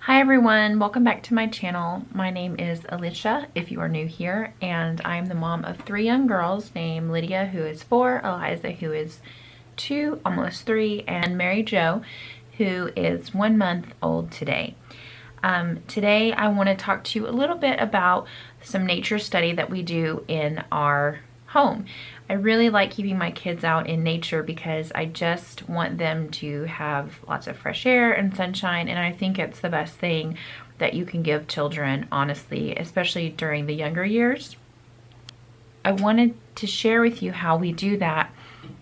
Hi everyone, welcome back to my channel. My name is Alicia if you are new here, and I am the mom of three young girls named Lydia, who is 4, Eliza, who is 2, almost 3, and Mary Jo, who is 1 month old today. Today I want to talk to you a little bit about some nature study that we do in our home. I really like keeping my kids out in nature because I just want them to have lots of fresh air and sunshine, and I think it's the best thing that you can give children, honestly, especially during the younger years. I wanted to share with you how we do that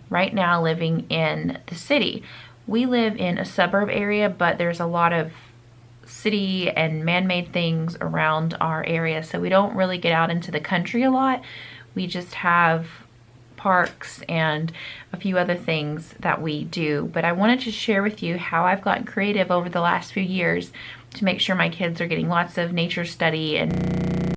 right now living in the city. We live in a suburb area, but there's a lot of city and man-made things around our area, so we don't really get out into the country a lot. We just have parks and a few other things that we do. But I wanted to share with you how I've gotten creative over the last few years to make sure my kids are getting lots of nature study and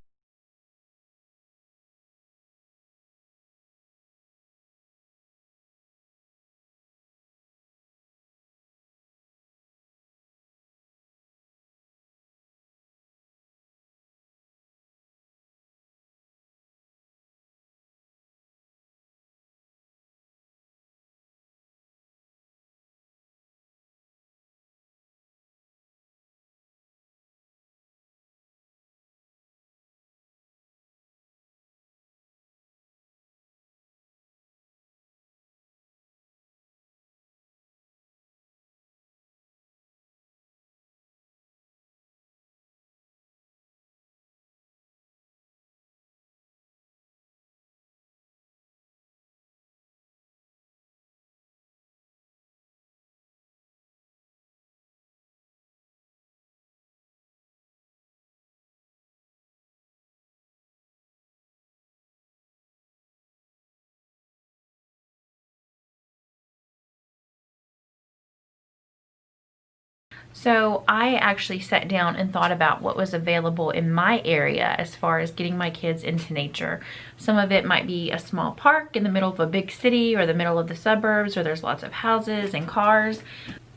so I actually sat down and thought about what was available in my area as far as getting my kids into nature. Some of it might be a small park in the middle of a big city or the middle of the suburbs where there's lots of houses and cars.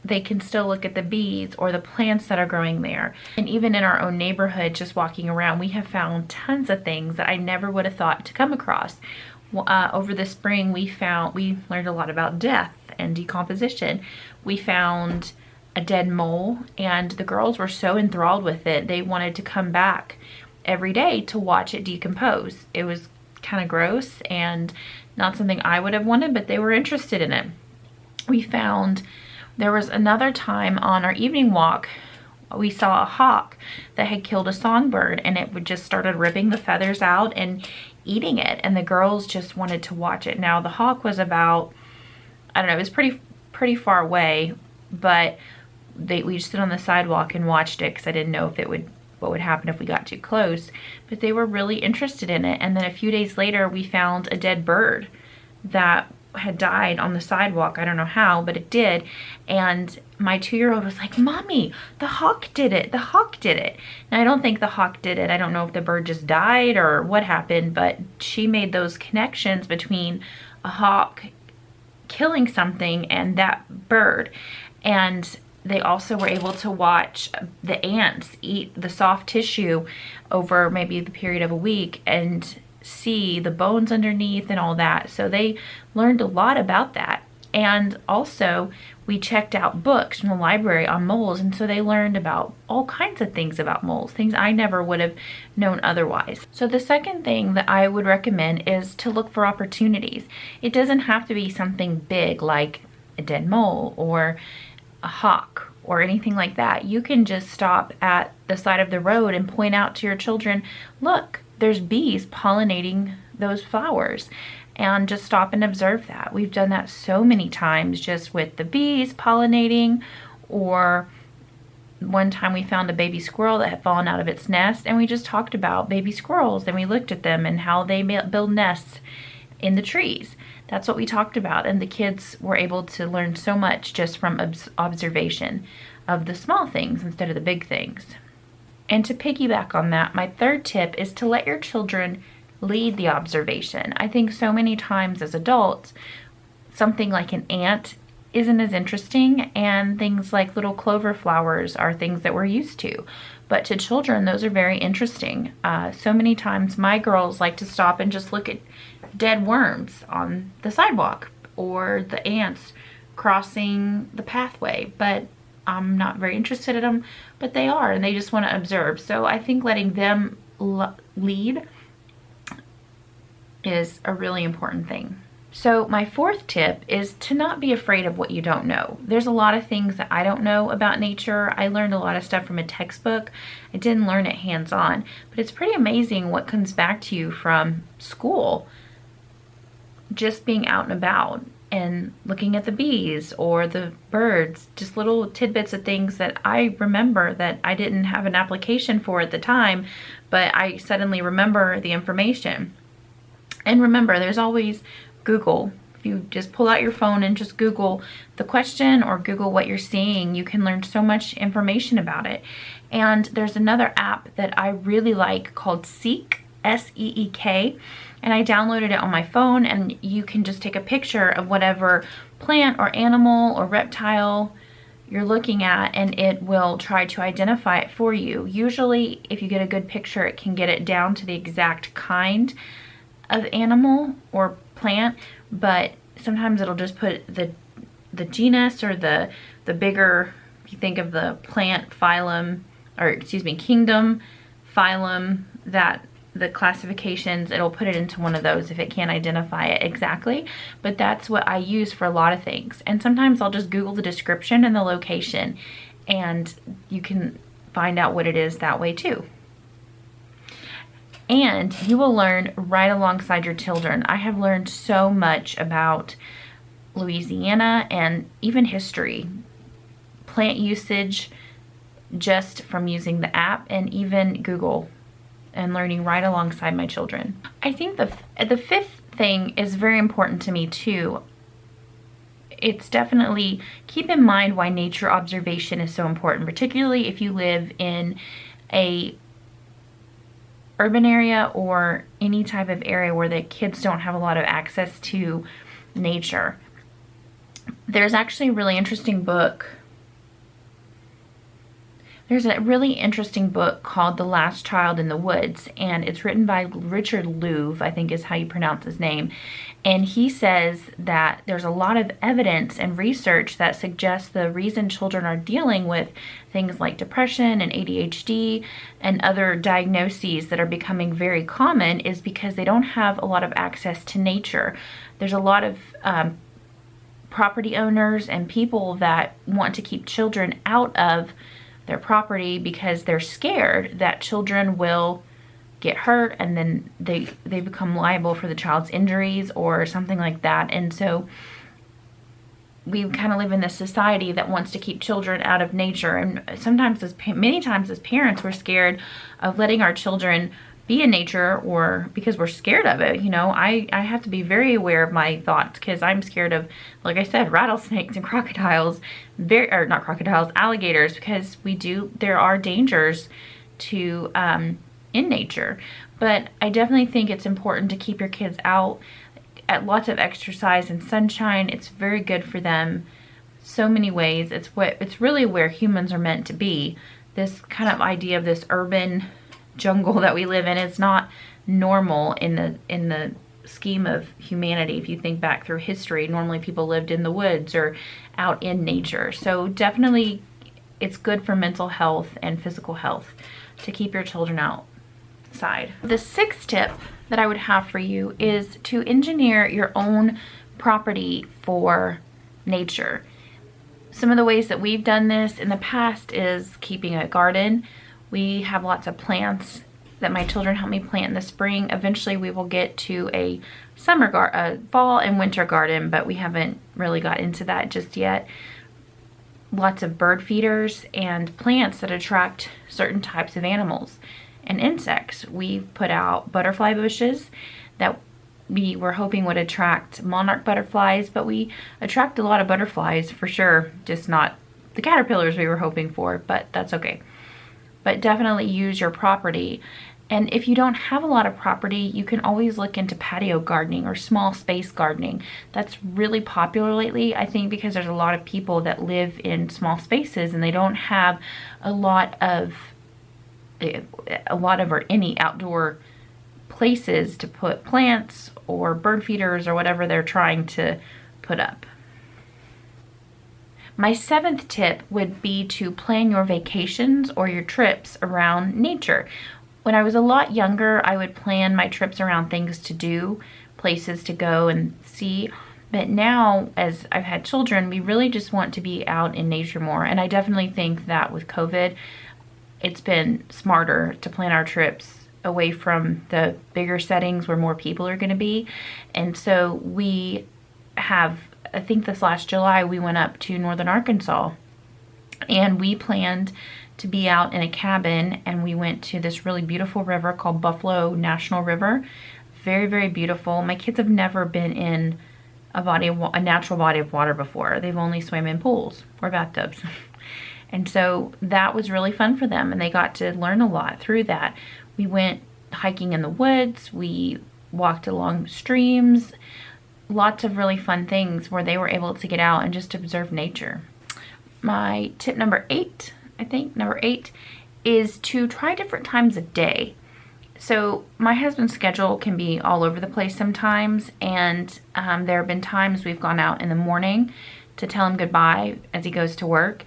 They can still look at the bees or the plants that are growing there. And even in our own neighborhood, just walking around, we have found tons of things that I never would have thought to come across. Over the spring, we learned a lot about death and decomposition. We found a dead mole, and the girls were so enthralled with it, they wanted to come back every day to watch it decompose. It was kind of gross and not something I would have wanted, but they were interested in it. We found there was another time on our evening walk, we saw a hawk that had killed a songbird, and it would just started ripping the feathers out and eating it, and the girls just wanted to watch it. Now the hawk was about, I don't know, it was pretty far away, but we just stood on the sidewalk and watched it because I didn't know if what would happen if we got too close. But they were really interested in it. And then a few days later, we found a dead bird that had died on the sidewalk. I don't know how, but it did. And my 2-year-old was like, "Mommy, the hawk did it. The hawk did it." Now, I don't think the hawk did it. I don't know if the bird just died or what happened, but she made those connections between a hawk killing something and that bird. And they also were able to watch the ants eat the soft tissue over maybe the period of a week and see the bones underneath and all that. So they learned a lot about that. And also we checked out books from the library on moles, and so they learned about all kinds of things about moles, things I never would have known otherwise. So the second thing that I would recommend is to look for opportunities. It doesn't have to be something big like a dead mole or a hawk or anything like that. You can just stop at the side of the road and point out to your children, "Look, there's bees pollinating those flowers," and just stop and observe that. We've done that so many times just with the bees pollinating, or one time we found a baby squirrel that had fallen out of its nest, and we just talked about baby squirrels and we looked at them and how they build nests in the trees. That's what we talked about, and the kids were able to learn so much just from observation of the small things instead of the big things. And to piggyback on that, my third tip is to let your children lead the observation. I think so many times as adults, something like an ant isn't as interesting, and things like little clover flowers are things that we're used to. But to children, those are very interesting. So many times my girls like to stop and just look at dead worms on the sidewalk or the ants crossing the pathway, but I'm not very interested in them, but they are, and they just want to observe. So I think letting them lead is a really important thing. So my fourth tip is to not be afraid of what you don't know. There's a lot of things that I don't know about nature. I learned a lot of stuff from a textbook. I didn't learn it hands-on, but it's pretty amazing what comes back to you from school. Just being out and about and looking at the bees or the birds, just little tidbits of things that I remember that I didn't have an application for at the time, but I suddenly remember the information. And remember, there's always Google. If you just pull out your phone and just Google the question or Google what you're seeing, you can learn so much information about it. And there's another app that I really like called Seek, S-E-E-K, and I downloaded it on my phone, and you can just take a picture of whatever plant or animal or reptile you're looking at, and it will try to identify it for you. Usually, if you get a good picture, it can get it down to the exact kind of animal or plant, but sometimes it'll just put the genus or the bigger, if you think of the plant phylum, or excuse me, kingdom, phylum, that the classifications, it'll put it into one of those if it can't identify it exactly. But that's what I use for a lot of things. And sometimes I'll just Google the description and the location, and you can find out what it is that way too. And you will learn right alongside your children. I have learned so much about Louisiana and even history, plant usage, just from using the app and even Google, and learning right alongside my children. I think the fifth thing is very important to me too. It's definitely, keep in mind why nature observation is so important, particularly if you live in a urban area or any type of area where the kids don't have a lot of access to nature. There's actually a really interesting book. There's a really interesting book called The Last Child in the Woods, and it's written by Richard Louv, I think is how you pronounce his name. And he says that there's a lot of evidence and research that suggests the reason children are dealing with things like depression and ADHD and other diagnoses that are becoming very common is because they don't have a lot of access to nature. There's a lot of property owners and people that want to keep children out of their property because they're scared that children will get hurt and then they become liable for the child's injuries or something like that. And so we kind of live in this society that wants to keep children out of nature, and sometimes many times as parents we're scared of letting our children be in nature, or because we're scared of it. You know, I have to be very aware of my thoughts because I'm scared of, like I said, rattlesnakes and crocodiles, or not crocodiles, alligators, because there are dangers to in nature. But I definitely think it's important to keep your kids out, at lots of exercise and sunshine. It's very good for them so many ways. It's really where humans are meant to be. This kind of idea of this urban jungle that we live in is not normal in the scheme of humanity. If you think back through history, normally people lived in the woods or out in nature. So definitely it's good for mental health and physical health to keep your children outside. The sixth tip that I would have for you is to engineer your own property for nature. Some of the ways that we've done this in the past is keeping a garden. We have lots of plants that my children help me plant in the spring. Eventually we will get to a fall and winter garden, but we haven't really got into that just yet. Lots of bird feeders and plants that attract certain types of animals and insects. We've put out butterfly bushes that we were hoping would attract monarch butterflies, but we attract a lot of butterflies for sure, just not the caterpillars we were hoping for, but that's okay. But definitely use your property And if you don't have a lot of property, you can always look into patio gardening or small space gardening. That's really popular lately, I think, because there's a lot of people that live in small spaces and they don't have a lot of or any outdoor places to put plants or bird feeders or whatever they're trying to put up. My 7th tip would be to plan your vacations or your trips around nature. When I was a lot younger, I would plan my trips around things to do, places to go and see. But now, as I've had children, we really just want to be out in nature more. And I definitely think that with COVID, it's been smarter to plan our trips away from the bigger settings where more people are going to be. And so we have, I think this last July, we went up to northern Arkansas and we planned to be out in a cabin, and we went to this really beautiful river called Buffalo National River. Very, very beautiful. My kids have never been in a natural body of water before. They've only swam in pools or bathtubs. And so that was really fun for them, and they got to learn a lot through that. We went hiking in the woods, we walked along streams, lots of really fun things where they were able to get out and just observe nature. My tip number 8, number 8, is to try different times of day. So my husband's schedule can be all over the place sometimes, and there have been times we've gone out in the morning to tell him goodbye as he goes to work,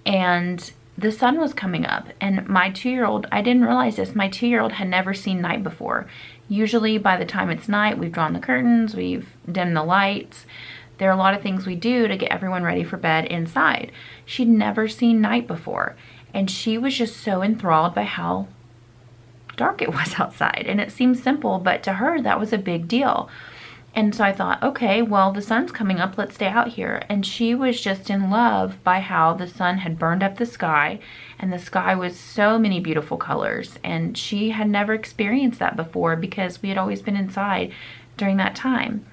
and the sun was coming up, and my 2-year-old, I didn't realize this, my 2-year-old had never seen night before. Usually by the time it's night, we've drawn the curtains, we've dimmed the lights. There are a lot of things we do to get everyone ready for bed inside. She'd never seen night before, and she was just so enthralled by how dark it was outside. And it seems simple, but to her that was a big deal. And so I thought, okay, well, the sun's coming up, let's stay out here. And she was just in love by how the sun had burned up the sky, and the sky was so many beautiful colors. And she had never experienced that before because we had always been inside during that time.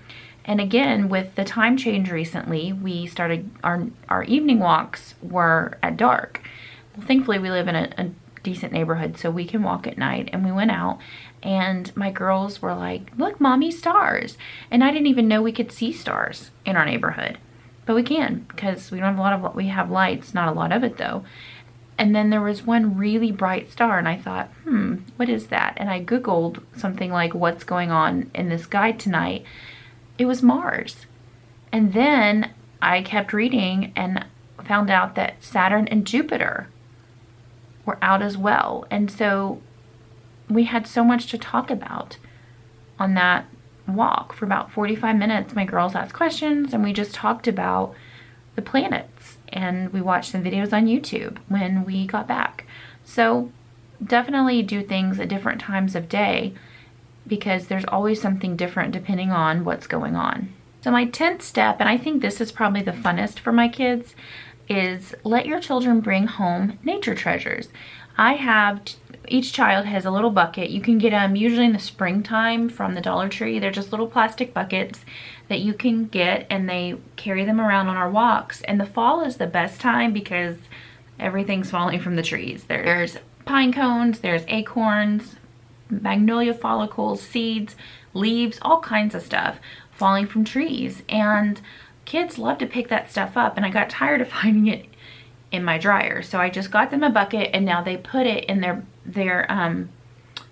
And again, with the time change recently, we started, our evening walks were at dark. Well, thankfully we live in a decent neighborhood, so we can walk at night. And we went out, and my girls were like, look, mommy, stars. And I didn't even know we could see stars in our neighborhood, but we can, because we don't have we have lights, not a lot of it though. And then there was one really bright star, and I thought, what is that? And I Googled something like, what's going on in the sky tonight? It was Mars. And then I kept reading and found out that Saturn and Jupiter were out as well. And so we had so much to talk about on that walk. For about 45 minutes, my girls asked questions, and we just talked about the planets, and we watched some videos on YouTube when we got back. So definitely do things at different times of day, because there's always something different depending on what's going on. So my 10th step, and I think this is probably the funnest for my kids, is let your children bring home nature treasures. Each child has a little bucket. You can get them usually in the springtime from the Dollar Tree. They're just little plastic buckets that you can get, and they carry them around on our walks. And the fall is the best time because everything's falling from the trees. There's pine cones, there's acorns, magnolia follicles, seeds, leaves, all kinds of stuff falling from trees. And kids love to pick that stuff up, and I got tired of finding it in my dryer. So I just got them a bucket, and now they put it in their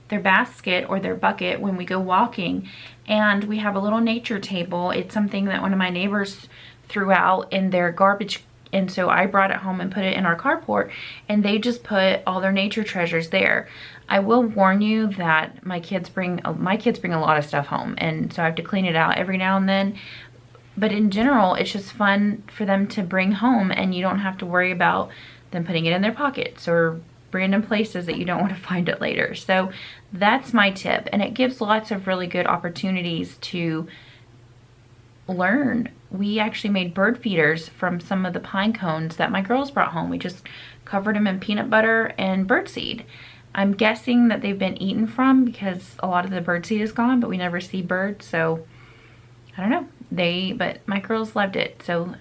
basket or their bucket when we go walking. And we have a little nature table. It's something that one of my neighbors threw out in their garbage, and so I brought it home and put it in our carport, and they just put all their nature treasures there. I will warn you that my kids bring a lot of stuff home, and so I have to clean it out every now and then. But in general, it's just fun for them to bring home, and you don't have to worry about them putting it in their pockets or random places that you don't want to find it later. So that's my tip, and it gives lots of really good opportunities to learn. We actually made bird feeders from some of the pine cones that my girls brought home. We just covered them in peanut butter and birdseed. I'm guessing that they've been eaten from because a lot of the birdseed is gone, but we never see birds, so I don't know. But my girls loved it. So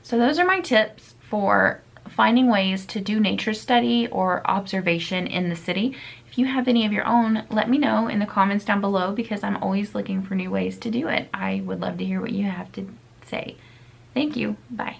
those are my tips for finding ways to do nature study or observation in the city. If you have any of your own, let me know in the comments down below, because I'm always looking for new ways to do it. I would love to hear what you have to say. Thank you. Bye.